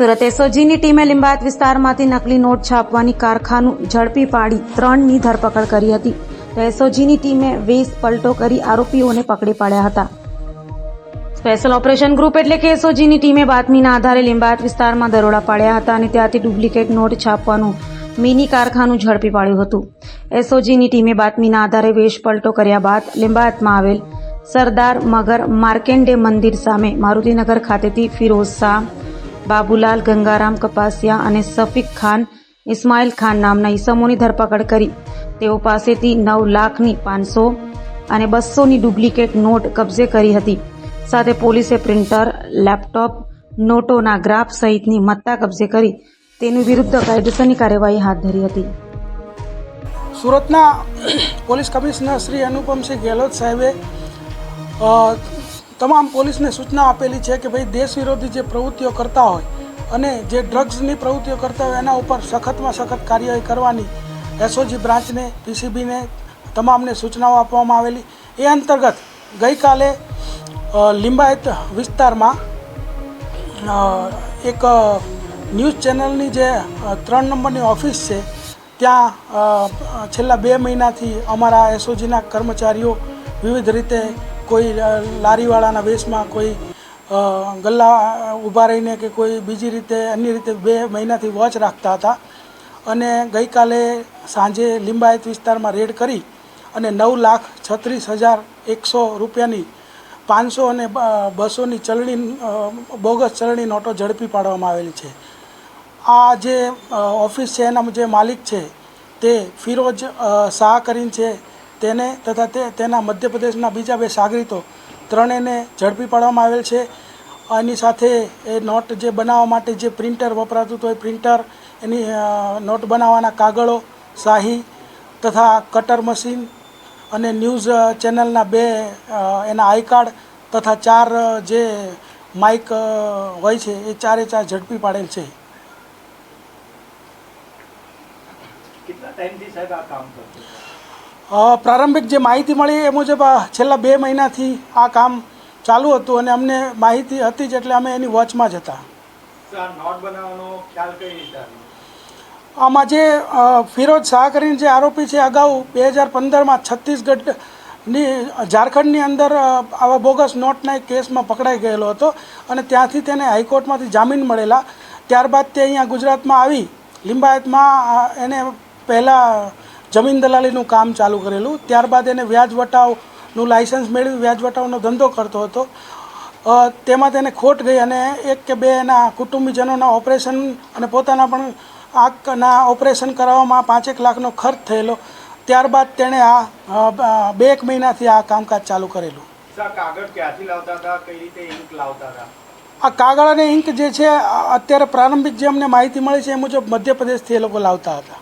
સુરત એસઓજીની ટીમે લીંબાયત વિસ્તારમાંથી નકલી નોટ છાપવાની કારખાનું ઝડપી પાડી 3ની ધરપકડ કરી હતી. તો એસઓજીની ટીમે વેશ પલટો કરી આરોપીઓને પકડી પાડ્યા હતા. સ્પેશિયલ ઓપરેશન ગ્રુપ એટલે કે એસઓજીની ટીમે બાતમીના આધારે લીંબાયત વિસ્તારમાં દરોડા પાડ્યા હતા અને ત્યાંથી ડુપ્લિકેટ નોટ છાપવાનું મિની કારખાનું ઝડપી પાડ્યું હતું. એસઓજીની ટીમે બાતમીના આધારે વેશ પલટો કર્યા બાદ લીંબાયતમાં આવેલ સરદાર મગર માર્કેન્ડે મંદિર સામે મારુતિનગર ખાતેથી ફિરોઝ શાહ, બાબુલાલ ગંગારામ કપાસિયા અને સફીક ખાન ઇસ્માઇલ ખાન નામના ઈસમોની ધરપકડ કરી તેઓ પાસેથી 9 લાખની 500 અને 200ની ડુપ્લિકેટ નોટ કબજે કરી હતી. સાથે પોલીસે પ્રિન્ટર, લેપટોપ, નોટોના ગ્રાફ સહિતની મત્તા કબજે કરી તેની વિરુદ્ધ કાયદેસરની કાર્યવાહી હાથ ધરી હતી. સુરતના પોલીસ કમિશનર શ્રી અનુપમસિંહ ગેહલોત સાહેબે તમામ પોલીસને સૂચના આપેલી છે કે ભાઈ દેશ વિરોધી જે પ્રવૃત્તિઓ કરતા હોય અને જે ડ્રગ્સની પ્રવૃત્તિઓ કરતા હોય એના ઉપર સખતમાં સખત કાર્યવાહી કરવાની એસઓજી બ્રાન્ચને, પીસીબીને તમામને સૂચનાઓ આપવામાં આવેલી. એ અંતર્ગત ગઈકાલે લીંબાયત વિસ્તારમાં એક ન્યૂઝ ચેનલની જે 3 નંબરની ઓફિસ છે ત્યાં છેલ્લા 2 મહિનાથી અમારા એસઓજીના કર્મચારીઓ વિવિધ રીતે કોઈ લારીવાળાના વેશમાં, કોઈ ગલ્લા ઊભા રહીને કે કોઈ બીજી રીતે અન્ય રીતે 2 મહિનાથી વોચ રાખતા હતા. અને ગઈકાલે સાંજે લીંબાયત વિસ્તારમાં રેડ કરી અને 9,36,100 રૂપિયાની 500 અને 200ની ચલણી બોગસ ચલણી નોટો ઝડપી પાડવામાં આવેલી છે. આ જે ઓફિસ છે એના જે માલિક છે તે ફિરોઝ શાહ કરીને છે તેને તથા તેના મધ્યપ્રદેશના બીજા 2 સાગરીતો ત્રણેયને ઝડપી પાડવામાં આવેલ છે. એની સાથે એ નોટ જે બનાવવા માટે જે પ્રિન્ટર વપરાતું હતું એ પ્રિન્ટર, એની નોટ બનાવવાના કાગળો, શાહી તથા કટર મશીન અને ન્યૂઝ ચેનલના 2 એના આઈ કાર્ડ તથા 4 જે માઇક હોય છે એ 4 ઝડપી પાડેલ છે. કેટલા ટાઈમથી સાહેબ આ કામ કરતો? પ્રારંભિક જે માહિતી મળી એ મુજબ છેલ્લા 2 મહિનાથી આ કામ ચાલુ હતું અને અમને માહિતી હતી જ એટલે અમે એની વોચમાં જ હતા. નોટ બનાવવાનો ખ્યાલ કઈ રીતે? આમાં જે ફિરોઝ શાહ કરીને જે આરોપી છે અગાઉ 2015માં છત્તીસગઢની ઝારખંડની અંદર આવા બોગસ નોટના એક કેસમાં પકડાઈ ગયેલો હતો અને ત્યાંથી તેને હાઈકોર્ટમાંથી જામીન મળેલા. ત્યારબાદ તે અહીંયા ગુજરાતમાં આવી લીંબાયતમાં એને પહેલાં જમીન દલાલીનું કામ ચાલુ કરેલું. ત્યારબાદ એને વ્યાજ વટાવનું લાઇસન્સ મેળવી વ્યાજ વટાવનો ધંધો કરતો હતો. તેમાં તેને ખોટ ગઈ અને 1 કે 2 એના કુટુંબીજનોના ઓપરેશન અને પોતાના પણ આંખના ઓપરેશન કરાવવામાં 5-1 લાખનો ખર્ચ થયેલો. ત્યારબાદ તેણે આ 2 મહિનાથી આ કામકાજ ચાલુ કરેલું. કાગળ ક્યાંથી લાવતા હતા? કઈ રીતે ઇંક લાવતા હતા? આ કાગળ અને ઇંક જે છે અત્યારે પ્રારંભિક જે અમને માહિતી મળી છે એ મુજબ મધ્યપ્રદેશથી એ લોકો લાવતા હતા.